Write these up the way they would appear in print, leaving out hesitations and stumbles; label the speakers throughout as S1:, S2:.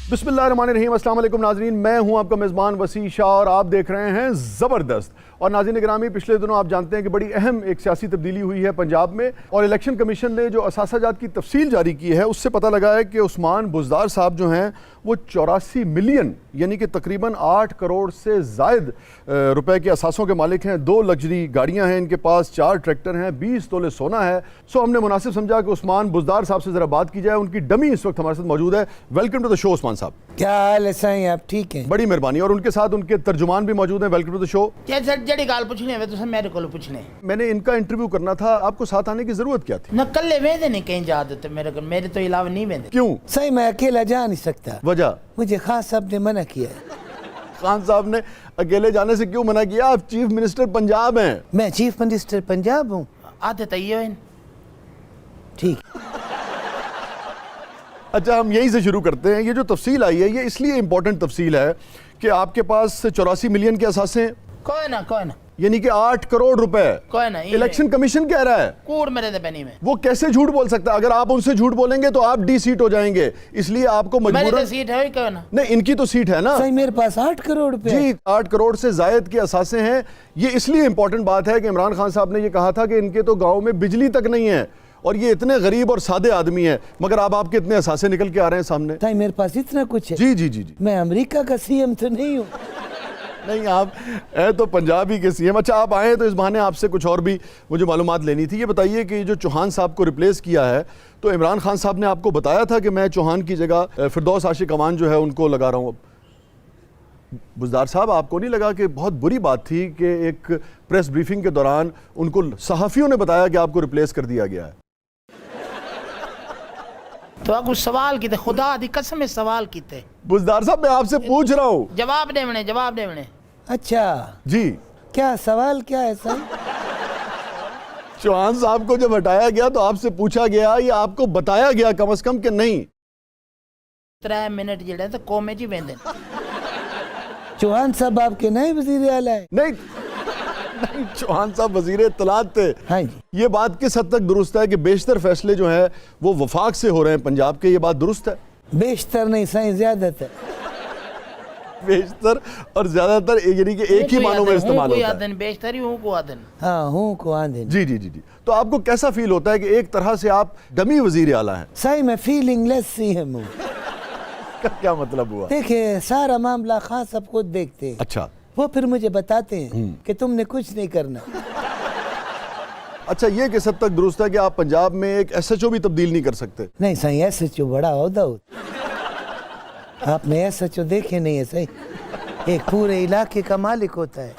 S1: बिस्मिल्लाहिर्रहमानिर्रहीम, अस्सलाम वालेकुम नाज़रीन, मैं हूं आपका मेज़बान वसी शाह और आप देख रहे हैं ज़बरदस्त। और नाज़रीन गिरामी, पिछले दिनों आप जानते हैं कि बड़ी अहम एक सियासी तब्दीली हुई है पंजाब में, और इलेक्शन कमीशन ने जो असासाजात की तफसील जारी की है उससे पता लगा है कि उस्मान बुज़दार साहब जो हैं वो 84 मिलियन यानी कि तकरीबन 8 करोड़ से ज़ायद रुपए के असासों के मालिक हैं। 2 लग्जरी गाड़ियां हैं इनके पास, 4 ट्रैक्टर हैं, 20 तोले सोना है। सो हमने मुनासिब समझा कि उस्मान बुज़दार साहब से ज़रा बात की जाए। उनकी डमी इस वक्त हमारे साथ मौजूद है। Welcome to the show Usman साहब।
S2: क्या हाल है साईं, आप ठीक हैं?
S1: बड़ी मेहरबानी। और उनके साथ उनके तर्जुमान भी मौजूद हैं। Welcome to the show.
S3: जड़ी गाल पूछनी है तो मेरे को पूछने।
S1: मैंने इनका इंटरव्यू करना था, आपको साथ आने की जरूरत क्या थी?
S3: न कल्ले वेंदे नहीं कहीं जा देते, मेरे तो अलावा नहीं वेंदे।
S1: क्यों?
S2: साईं मैं अकेला जा नहीं सकता,
S1: वजह?
S2: मुझे खान साहब ने मना किया है।
S1: खान साहब ने अकेले जाने से क्यों मना किया? आप चीफ मिनिस्टर पंजाब हैं।
S2: मैं चीफ मिनिस्टर पंजाब हूँ।
S3: आते तय
S2: ठीक।
S1: अच्छा, हम यहीं से शुरू करते हैं। ये जो तफसील आई है ये इसलिए इंपॉर्टेंट तफसील है कि आपके पास 84 मिलियन के असासे,
S3: कोई ना
S1: यानी कि 8 करोड़ रुपए
S3: कोई ना।
S1: इलेक्शन कमीशन कह रहा है।
S3: कूड़ मेरे दे बनी में
S1: वो कैसे झूठ बोल सकता है? अगर आप उनसे झूठ बोलेंगे तो आप डी सीट हो जाएंगे, इसलिए आपको
S3: मेरी
S1: मजबूरन।
S3: तो सीट है कोई ना।
S1: नहीं, इनकी तो सीट है ना।
S2: साईं मेरे पास 8 करोड़ रुपए।
S1: जी, 8 करोड़ से जायद के असासे हैं। ये इसलिए इंपॉर्टेंट बात है कि इमरान खान साहब ने ये कहा था कि इनके तो गाँव में बिजली तक नहीं है और ये इतने गरीब और सादे आदमी हैं, मगर अब आपके इतने असासे निकल के आ रहे हैं सामने।
S2: साईं मेरे पास इतना कुछ है।
S1: जी जी जी जी।
S2: मैं अमेरिका का सीएम तो नहीं हूँ।
S1: नहीं, आप है तो पंजाबी के सीएम। अच्छा, आप आए तो इस बहाने आपसे कुछ और भी मुझे मालूमात लेनी थी। ये बताइए कि जो चौहान साहब को रिप्लेस किया है तो इमरान खान साहब ने आपको बताया था कि मैं चौहान की जगह फिरदौस आशिक अमान जो है उनको लगा रहा हूँ। बुज़दार साहब, आपको नहीं लगा कि बहुत बुरी बात थी कि एक प्रेस ब्रीफिंग के दौरान उनको सहाफ़ियों ने बताया कि आपको रिप्लेस कर दिया गया है?
S3: तो आपको सवाल की थे, खुदा दी कसम में सवाल की थे।
S1: बुज़दार साहब, मैं आपसे पूछ रहा हूँ।
S3: जवाब देवने।
S2: अच्छा
S1: जी,
S2: क्या सवाल क्या है साईं?
S1: चौहान साहब को जब हटाया गया तो आपसे पूछा गया या आपको बताया गया कम से कम कि नहीं
S3: 3 मिनट जेड़े तो कोमे जी वेंदे।
S2: चौहान साहब आपके नए वजीर आला है?
S1: नहीं, चौहान साहब वजीर इत्तलात थे।
S2: हाँ जी।
S1: ये बात किस हद तक दुरुस्त है कि बेशतर फैसले जो है वो वफाक से हो रहे हैं पंजाब के? ये बात दुरुस्त है?
S2: बेशतर नहीं साईं, ज्यादातर।
S1: बेशतर और ज्यादातर यानी कि एक ही मानों में इस्तेमाल होता है।
S3: बेशतर ही हूं को आदन।
S2: हाँ हूँ को आंधे।
S1: जी जी जी जी। तो आपको कैसा फील होता है कि एक तरह से आप डमी वजीर आला हैं?
S2: साईं मैं फीलिंग लेस सीएम हूँ।
S1: क्या मतलब हुआ?
S2: देखिए, सारा मामला खान साहब खुद देखते हैं।
S1: अच्छा
S2: वो फिर मुझे बताते हैं कि तुमने कुछ नहीं करना।
S1: अच्छा, ये किस हद तक दुरुस्त है कि आप पंजाब में एक SHO भी तब्दील नहीं कर सकते?
S2: नहीं साईं, SHO बड़ा ओहदा होता। आपने SHO देखे नहीं है साईं? एक पूरे इलाके का मालिक होता है।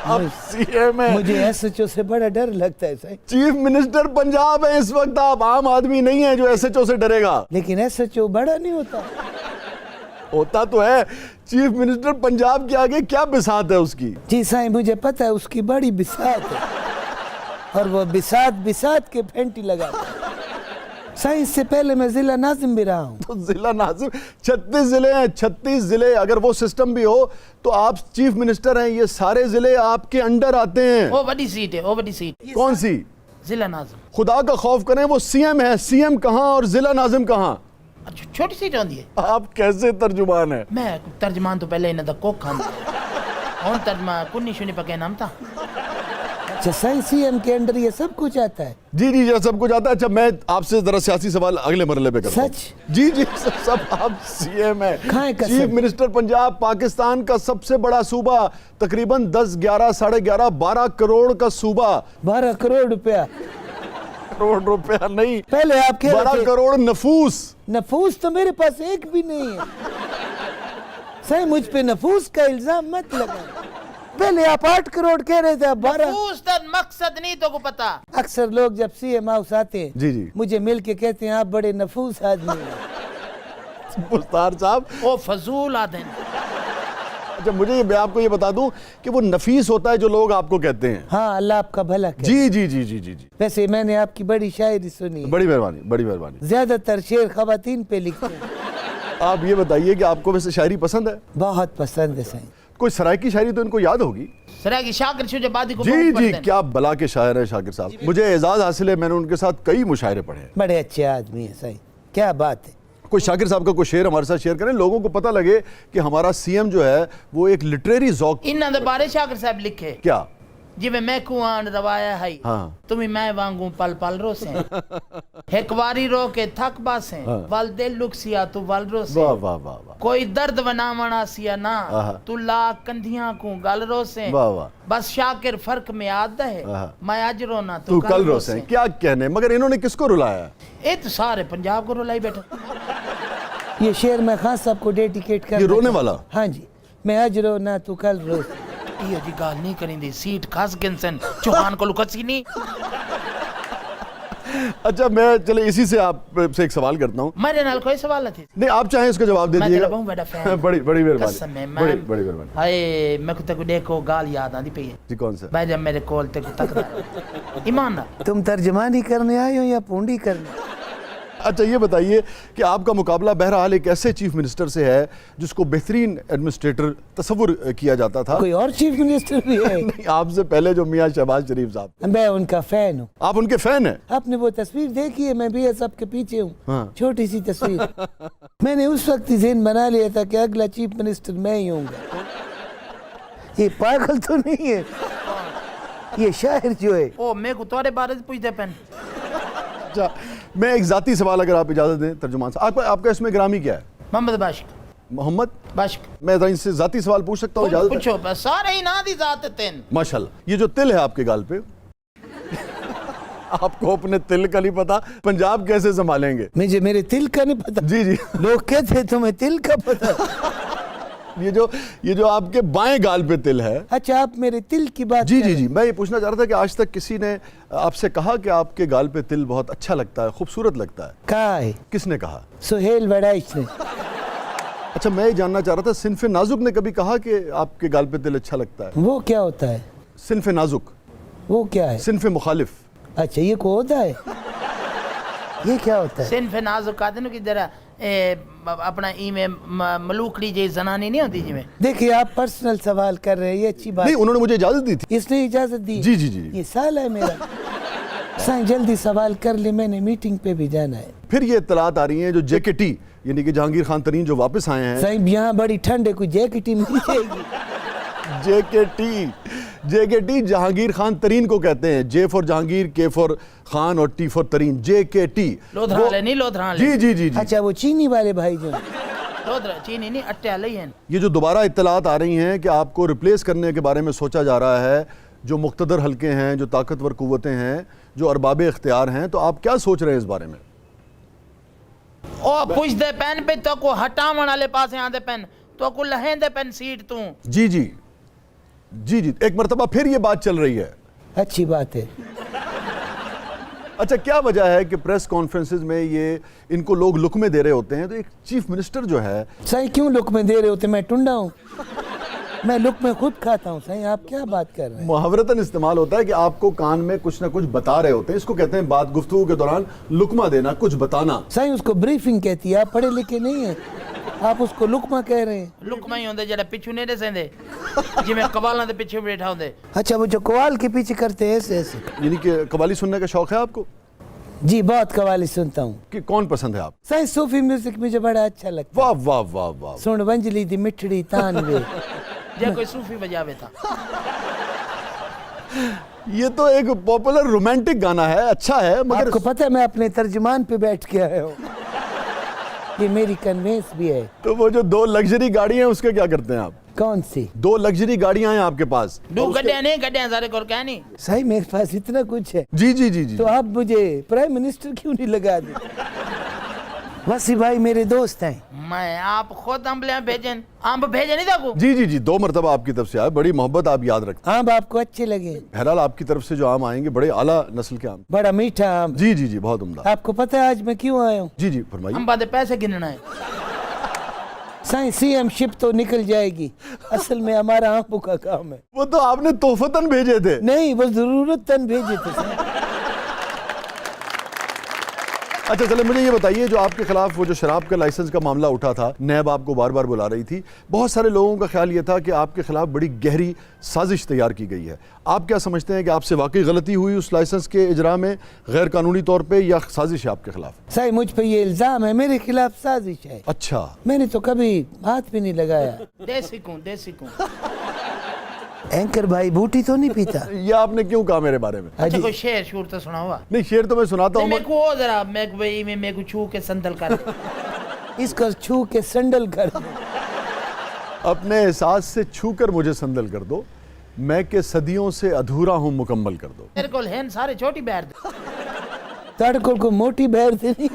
S1: आप सीएम हैं।
S2: मुझे SHO से बड़ा डर लगता है साईं।
S1: चीफ मिनिस्टर पंजाब है इस वक्त, आप आम आदमी नहीं है जो SHO से डरेगा।
S2: लेकिन SHO बड़ा नहीं होता।
S1: होता तो है। चीफ मिनिस्टर पंजाब के आगे क्या बिसात है उसकी?
S2: जी साईं, मुझे पता है उसकी बड़ी बिसात है और वो बिसात के फेंटी लगाता है। साईं, इससे पहले मैं जिला नाजिम भी रहा हूँ।
S1: तो जिला नाजिम 36 जिले हैं, 36 जिले। अगर वो सिस्टम भी हो तो आप चीफ मिनिस्टर हैं, ये सारे जिले आपके अंडर आते हैं।
S3: वो बड़ी सीट है, वो बड़ी सीट।
S1: कौन सी?
S3: जिला नाज़िम।
S1: खुदा का खौफ करें, वो सीएम है। सीएम कहाँ और जिला नाजिम कहाँ?
S3: अच्छा, छोटी सीट होती है।
S1: आप कैसे तर्जुमान है?
S3: मैं तर्जमान तो पहले इन्हें कोक खान और तर्जमा कुन्नी शुनी पके नाम था।
S2: अच्छा साईं, सीएम के अंडर ये सब कुछ आता है?
S1: जी जी, ये सब कुछ आता है। अच्छा, मैं आपसे जरा सियासी सवाल अगले मरले पे करता हूं।
S2: सच?
S1: जी जी, सब आप सीएम है,
S2: खाए कसम।
S1: चीफ मिनिस्टर पंजाब, पाकिस्तान का सबसे बड़ा सूबा, तकरीबन 10, 11, 11.5, 12 करोड़ का सूबा।
S2: 12 करोड़ रुपया?
S1: करोड़ रुपया नहीं,
S2: पहले आप कह रहे
S1: 12
S2: थे
S1: करोड़ नफूस।
S2: नफूस तो मेरे पास एक भी नहीं है। साईं, मुझ पे नफूस का इल्जाम मत लगा। पहले आप 8 करोड़ कह रहे थे, अब 12।
S3: मकसद नहीं तो को पता।
S2: अक्सर लोग जब सीएम हाउस आते हैं
S1: जी जी,
S2: मुझे मिल के कहते हैं आप बड़े नफूस आदमी हैं।
S1: मुख्तार साहब,
S3: वो फजूल आदमी।
S1: अच्छा, मुझे मैं आपको ये बता दूं कि वो नफीस होता है जो लोग आपको कहते हैं।
S2: हाँ, अल्लाह आपका भला करे।
S1: जी जी जी जी जी जी।
S2: वैसे मैंने आपकी बड़ी शायरी सुनी है।
S1: बड़ी मेहरबानी, बड़ी मेहरबानी।
S2: ज्यादातर शेर खवातीन पे लिखते हैं।
S1: आप ये बताइए कि आपको वैसे शायरी पसंद है?
S2: बहुत पसंद है साईं।
S1: कोई सराय शायरी तो इनको याद होगी।
S3: सराय की शाकिर शुजाबादी को
S1: जी जी, क्या बला के शायर है शाकिर साहब। मुझे एजाज हासिल है, मैंने उनके साथ कई मुशायरे पढ़े हैं।
S2: बड़े अच्छे आदमी है साईं, क्या बात है।
S1: कोई शाकिर साहब का कोई शेर हमारे साथ शेयर करें, लोगों को पता लगे कि हमारा सीएम जो है वो एक लिटरेरी ज़ौक़।
S3: इन्हां दे बारे शाकिर साहब लिखे
S1: क्या?
S3: जिवें मैं कुआन रवाया है,
S1: हाँ।
S3: तुम मैं वांगू पल पल रोसे, एक बारी रो के थक बासे, वल दिल लुकसिया तू वल रोसे,
S1: वाह वाह वाह वाह,
S3: कोई दर्द वनावना सिया ना, तू ला कंधियां को गल रोसे,
S1: वाह वाह,
S3: बस शाकिर फर्क में आदा है, मैं आज रोना
S1: तू कल रोसे। क्या कहने, मगर इन्होंने किसको रुलाया?
S3: ये तो सारे पंजाब को रुलाई बैठे।
S2: ये शेर मैं खान साहब को डेडिकेट कर,
S1: ये रोने वाला?
S2: हाँ जी, मैं आज रो ना तू कल रो।
S3: ये जी गाल नहीं करेंदी, सीट खास गिनसन चौहान को लुकसी नहीं।
S1: अच्छा, मैं चले इसी से आपसे एक सवाल करता हूँ।
S3: मेरे नाल कोई सवाल नहीं।
S1: नहीं, आप चाहें इसका जवाब दे
S3: मैं
S1: दीजिएगा।
S3: तेरा बहुत बड़ा फैन।
S1: बड़ी बड़ी
S3: कसम है,
S1: मेहरबानी,
S3: मैं
S1: बड़ी बड़ी मेहरबानी।
S3: हाय मैं को तक देखो गाल याद आंदी पई है
S1: जी, कौन सा?
S3: भाई जब मेरे कोल ते को तक ईमान ना।
S2: तुम तर्जमानी करने आए हो या पूंडी करने?
S1: अच्छा, ये बताइए कि आपका मुकाबला बहरहाल एक ऐसे चीफ मिनिस्टर से है जिसको बेहतरीन एडमिनिस्ट्रेटर तस्वुर किया जाता था।
S2: कोई और चीफ मिनिस्टर भी है?
S1: नहीं, आपसे पहले जो मियां शहबाज शरीफ साहब।
S2: मैं उनका फैन हूँ।
S1: आप उनके फैन हैं?
S2: आपने वो तस्वीर देखी है? मैं भी सबके पीछे हूँ।
S1: हाँ।
S2: छोटी सी तस्वीर। मैंने उस वक्त ही ज़हन बना लिया था कि अगला चीफ मिनिस्टर मैं ही होऊंगा। ये पागल तो नहीं है? ये शायर जो है।
S3: ओ मैं को तुम्हारे बारे में पूछते पेन।
S1: अच्छा, मैं एक जाती सवाल अगर आप इजाजत दें तर्जुमान साहब, आपका इसमें ग्रामी क्या है?
S3: मोहम्मद बाशिक।
S1: मोहम्मद
S3: बाशिक।
S1: मैं इनसे जाती सवाल पूछ सकता हूँ? इजाजत है?
S3: पूछो, बस सारे ही ना दी जाते तेन।
S1: माशाल्लाह। ये जो तिल है आपके गाल पे, आपको अपने तिल का नहीं पता, पंजाब कैसे संभालेंगे?
S2: मुझे मेरे तिल का नहीं पता।
S1: जी जी।
S2: लोग कहते हैं तुम्हें तिल का पता।
S1: ये जो आपके बाएं गाल पे तिल है।
S2: अच्छा, आप मेरे तिल की बात
S1: जी
S2: कर
S1: जी
S2: रहे
S1: जी, मैं ये पूछना चाह रहा था कि आज तक किसी ने आपसे कहा कि आपके गाल पे तिल बहुत अच्छा लगता है, खूबसूरत लगता है?
S2: कहा है?
S1: किसने कहा?
S2: सुहेल वड़ाइच ने।
S1: अच्छा, मैं ये जानना चाह रहा था, सिन्फ नाजुक ने कभी कहा कि आपके गाल पे तिल अच्छा लगता है?
S2: वो क्या होता है?
S1: सिन्फ नाजुक?
S2: वो क्या है?
S1: सिन्फ मुखालिफ?
S2: अच्छा, ये को होता है? ये क्या होता है?
S3: सिन्फ नाजुक कहते हैं कि जरा अपना ई में मलूकड़ी जे जनानी नहीं होती जिवें।
S2: देखिए, आप पर्सनल सवाल कर रहे हैं, ये अच्छी बात
S1: नहीं, उन्होंने मुझे इजाजत दी थी।
S2: इसने इजाजत दी?
S1: जी जी जी।
S2: ये साल है मेरा। साईं जल्दी सवाल कर ले, मैंने मीटिंग पे भी जाना है।
S1: फिर ये इत्तलात आ रही हैं जो JKT यानी कि जहांगीर खान तरीन जो वापस आए हैं।
S2: साईं यहाँ बड़ी ठंड है, कोई जैकेट ही मिल जाएगी?
S1: JKT जहांगीर खान तरीन को कहते हैं। J for Jahangir, K for Khan और T फॉर तरीन। JKT।
S3: लोधरान ले नहीं, लोधरान ले।
S1: जी जी जी जी।
S2: अच्छा, वो चीनी वाले भाई जो।
S3: लोधरा चीनी नहीं, अट्टे वाले ही हैं।
S1: ये जो दोबारा इत्तलात आ रही हैं कि आपको रिप्लेस करने के बारे में सोचा जा रहा है, जो मुक्तदर हल्के हैं, जो ताकतवर कुव्वतें हैं, जो अरबाब इख्तियार हैं, तो आप क्या सोच रहे हैं इस बारे में?
S3: ओ पूछ दे पेन पे तो को हटावण वाले पास आंदे पेन तो को लहेंदे पेन सीट तू।
S1: जी जी जी जी, एक मरतबा फिर ये बात चल रही है।
S2: अच्छी बात है।
S1: अच्छा, क्या वजह है कि प्रेस कॉन्फ्रेंसेस में ये इनको लोग लुकमे दे रहे होते हैं, तो एक चीफ मिनिस्टर जो है।
S2: साईं क्यों लुक में दे रहे होते? मैं टुंडा हूँ? मैं लुक में खुद खाता हूँ। साईं आप क्या बात कर रहे हैं?
S1: मुहावरतन इस्तेमाल होता है कि आपको कान में कुछ ना कुछ बता रहे होते हैं, इसको कहते हैं बात गुफ्तगू के दौरान लुकमा देना, कुछ बताना।
S2: साईं उसको ब्रीफिंग कहती है, आप पढ़े लिखे नहीं है, आप उसको लुकमा कह रहे हैं।
S3: लुकमा ही होंदे जेड़ा पिछू नहीं देंदे, जिवें कवालां दे पीछे बैठा होंदे।
S2: अच्छा, वो जो कवाल के पीछे करते हैं ऐसे ऐसे?
S1: यानी कि कवाली सुनने का शौक है आपको?
S2: जी, बहुत कवाली सुनता हूँ।
S1: कि कौन पसंद है आप?
S2: साईं सूफी म्यूजिक मुझे बड़ा अच्छा लगता है।
S1: वाह वाह वाह वाह।
S2: सुन वंजली दी मिठड़ी तानवे।
S3: जे कोई सूफी बजावे था।
S1: ये तो एक पॉपुलर रोमांटिक गाना है, अच्छा है, मगर
S2: आपको पता है मैं अपने तर्जुमान पे बैठ के आया हूँ। ये मेरी कन्वेंस भी है।
S1: तो वो जो 2 लग्जरी गाड़ियां हैं उसके क्या करते हैं आप?
S2: कौन सी?
S1: 2 लग्जरी गाड़ियां हैं आपके पास?
S3: दो गड्ढे नहीं, गड्ढे सारे को क्या नहीं।
S2: सही, मेरे पास इतना कुछ है।
S1: जी जी जी जी।
S2: तो आप मुझे प्राइम मिनिस्टर क्यों नहीं लगा दे? वसी भाई मेरे दोस्त हैं।
S3: मैं आप खुद अम्बले भेजन, अम्ब भेजे नहीं देखो।
S1: जी जी जी, 2 मरतबा आपकी तरफ से आए, बड़ी मोहब्बत आप याद रखते हैं।
S2: आम आपको अच्छे लगे?
S1: बहरहाल आपकी तरफ से जो आम आएंगे बड़े आला नस्ल के आम।
S2: बड़ा मीठा आम।
S1: जी जी जी, बहुत उम्दा।
S2: आपको पता है आज मैं क्यों आया हूँ?
S1: जी जी, फरमाइए।
S3: अम्बा दे पैसे गिनना है।
S2: साईं CM शिप तो निकल जाएगी, असल में हमारा आंखों का काम है।
S1: वो तो आपने तोहफतन भेजे थे।
S2: नहीं, वो जरूरत तन भेजे थे साईं।
S1: अच्छा चले मुझे ये बताइए, जो आपके खिलाफ वो जो शराब का लाइसेंस का मामला उठा था, नैब आपको बार बार बुला रही थी, बहुत सारे लोगों का ख्याल ये था कि आपके खिलाफ बड़ी गहरी साजिश तैयार की गई है। आप क्या समझते हैं कि आपसे वाकई गलती हुई उस लाइसेंस के इजरा में गैर कानूनी तौर पे, या साजिश है आपके खिलाफ?
S2: सही, मुझ पे ये इल्जाम है मेरे खिलाफ साजिश है।
S1: अच्छा,
S2: मैंने तो कभी हाथ भी नहीं लगाया।
S3: देसी कूं
S2: एंकर भाई बूटी तो नहीं पीता।
S1: ये आपने क्यों कहा मेरे बारे में?
S3: अच्छा कोई शेर शूर तो सुना हुआ?
S1: नहीं, शेर तो मैं सुनाता हूँ।
S3: मेरे को वो जरा मेरे को छू के संदल कर दे।
S2: इसको छू के संडल कर दे।
S1: अपने एहसास से छू कर मुझे संदल कर दो, मैं के सदियों से अधूरा हूँ मुकम्मल कर दो।
S3: मेरे को हैं सारे छोटी बैठ दे।
S2: तड़कों को मोटी बैर देनी।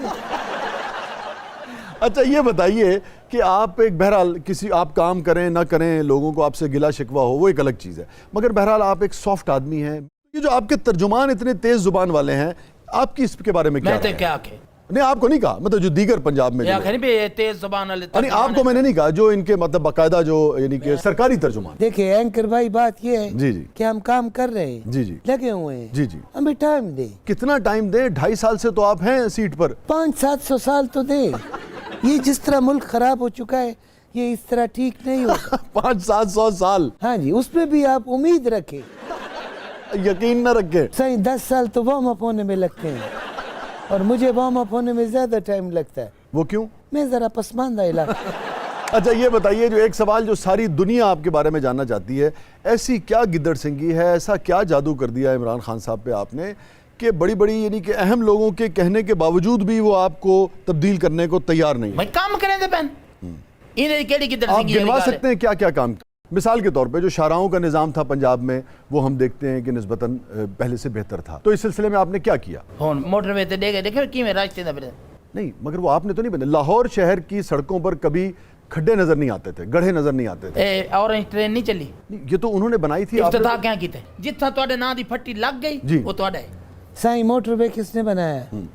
S1: अच्छा ये बताइए कि आप एक बहरहाल किसी, आप काम करें ना करें, लोगों को आपसे गिला शिकवा हो, वो एक अलग चीज़ है, मगर बहरहाल आप एक सॉफ्ट आदमी हैं। ये जो आपके तर्जुमान इतने तेज जुबान वाले हैं, आपकी इसके बारे में क्या
S3: मैं तो
S1: राय है?
S3: क्या आखे?
S1: नहीं आपको नहीं कहा, मतलब जो दीगर पंजाब में
S3: या
S1: जो-
S3: खैर भी तेज जुबान वाले
S1: नहीं आपको मैंने नहीं कहा, जो इनके मतलब बाकायदा जो यानी कि सरकारी तर्जुमान।
S2: देखिए एंकर भाई, बात ये है
S1: जी जी
S2: कि हम काम कर रहे हैं,
S1: जी जी
S2: लगे हुए हैं,
S1: जी जी।
S2: हमें टाइम दे।
S1: कितना टाइम दें? 2.5 साल से तो आप हैं सीट पर।
S2: 500-700 साल तो दे। ये जिस तरह मुल्क खराब हो चुका है, ये इस तरह ठीक नहीं होगा।
S1: 500-700 साल
S2: हाँ जी, उसमें भी आप उम्मीद रखें।
S1: यकीन न रखे।
S2: सही 10 साल तो वार्म अप होने में लगते हैं, और मुझे वार्म अप होने में ज्यादा टाइम लगता है।
S1: वो क्यों?
S2: मैं जरा पसमानदा इलाका।
S1: अच्छा ये बताइए, जो एक सवाल जो सारी दुनिया आपके बारे में जानना चाहती है, ऐसी क्या गिद्दड़ सिंगी है, ऐसा क्या जादू कर दिया इमरान खान साहब पे आपने कि बड़ी बड़ी यानी कि अहम लोगों के कहने के बावजूद भी वो आपको तब्दील करने को तैयार नहीं है?
S3: भाई काम करें दे पेन इन्हें केड़ी की
S1: आप गिनवा सकते हैं क्या क्या काम? मिसाल के तौर पे जो शाहराहों का निज़ाम था पंजाब में, वो हम देखते हैं कि निस्बतन पहले से बेहतर था, तो इस सिलसिले में आपने क्या किया?
S3: हुन मोटरवे ते देखे कि मैं रास्ते दा बरे
S1: नहीं, मगर वो आपने तो नहीं बने। लाहौर शहर की सड़कों पर कभी खड्डे नजर नहीं आते थे, गड्ढे नजर नहीं आते थे।
S3: ए ऑरेंज ट्रेन नहीं चली,
S1: नहीं, ये तो उन्होंने बनाई थी। आपने
S3: इफ्तिताह
S1: तो-
S3: क्या कीते? जिथा ਤੁਹਾਡੇ ਨਾਂ ਦੀ फट्टी लग
S1: जी।
S3: गई वो ਤੁਹਾਡਾ है।
S2: साई मोटरवे किसने बनाया?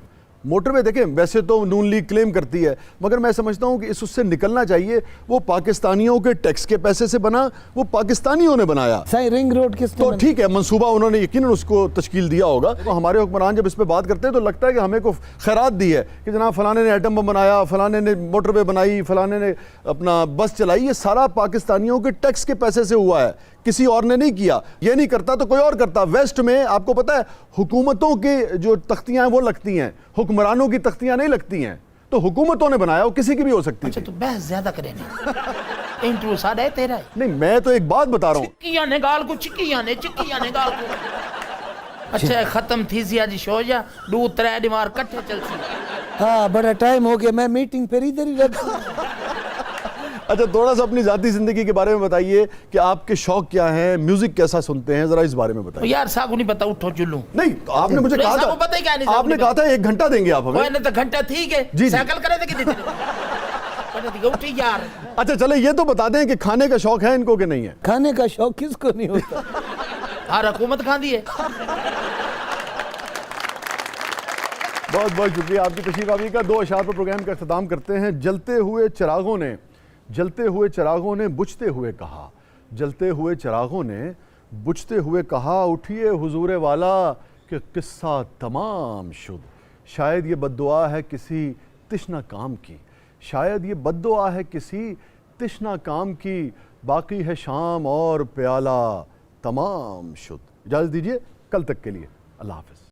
S1: मोटरवे देखें, वैसे तो नून लीग क्लेम करती है, मगर मैं समझता हूं कि इस उससे निकलना चाहिए। वो पाकिस्तानियों के टैक्स के पैसे से बना, वो पाकिस्तानियों ने बनाया।
S2: साई रिंग रोड किसने
S1: तो
S2: बनाया?
S1: ठीक है, मंसूबा उन्होंने यकीनन उसको तश्कील दिया होगा। तो हमारे हुक्मरान जब इस पे बात करते हैं तो लगता है कि हमें को खैरात दी है कि जनाब फलाने ने एटम बम बनाया, फलाने ने मोटरवे बनाई, फलाने ने अपना बस चलाई। ये सारा पाकिस्तानियों के टैक्स के पैसे से हुआ है, किसी और ने नहीं किया। ये नहीं करता तो कोई और करता। वेस्ट में आपको पता है हुकूमतों की जो तख्तियां हैं वो लगती हैं, हुक्मरानों की तख्तियां नहीं लगती हैं। तो हुकूमतों ने बनाया, वो किसी की भी हो सकती
S3: अच्छा
S1: थी।
S3: तू बहस ज्यादा करे नहीं। इंटरव्यू साड़ा है तेरा है।
S1: नहीं, मैं तो एक बात बता रहा हूँ।
S3: चिक्कियां ने गाल को चिक्कियां ने गाल को। अच्छा खत्म थी सी आज शो जा 2-3 दीवार इकट्ठे चलसी।
S2: हाँ, बड़ा टाइम हो गया, मैं मीटिंग फिर इधर ही रख।
S1: अच्छा थोड़ा सा अपनी जाती जिंदगी के बारे में बताइए कि आपके शौक क्या हैं, म्यूजिक कैसा सुनते हैं, जरा इस बारे में बताइए।
S3: यार सागु नहीं पता, उठो चुल्लू।
S1: नहीं तो आपने मुझे कहा
S3: सागु पता ही क्या
S1: था,
S3: नहीं, सागु
S1: आपने
S3: नहीं
S1: कहा था 1 घंटा देंगे आप हमें।
S3: ओए ने तो घंटा ठीक है,
S1: जी।
S3: साइकिल करे थे कि पता थी उठी यार।
S1: अच्छा चले ये तो बता दें कि खाने का शौक है इनको कि नहीं है?
S2: खाने का शौक किसको नहीं होता?
S3: हर हुकूमत खाती है।
S1: बहुत बहुत शुक्रिया आपकी तशरीफ आवी का। 2 अशार पर प्रोग्राम का अख्ताम करते हैं। जलते हुए चिरागों ने बुझते हुए कहा, जलते हुए चिरागों ने बुझते हुए कहा, उठिए हुजूर वाला कि किस्सा तमाम शुद। शायद ये बद्दुआ है किसी तिश्ना काम की, शायद ये बद्दुआ है किसी तिश्ना काम की, बाकी है शाम और प्याला तमाम शुद। इजाज़त दीजिए, कल तक के लिए अल्लाह हाफ़िज़।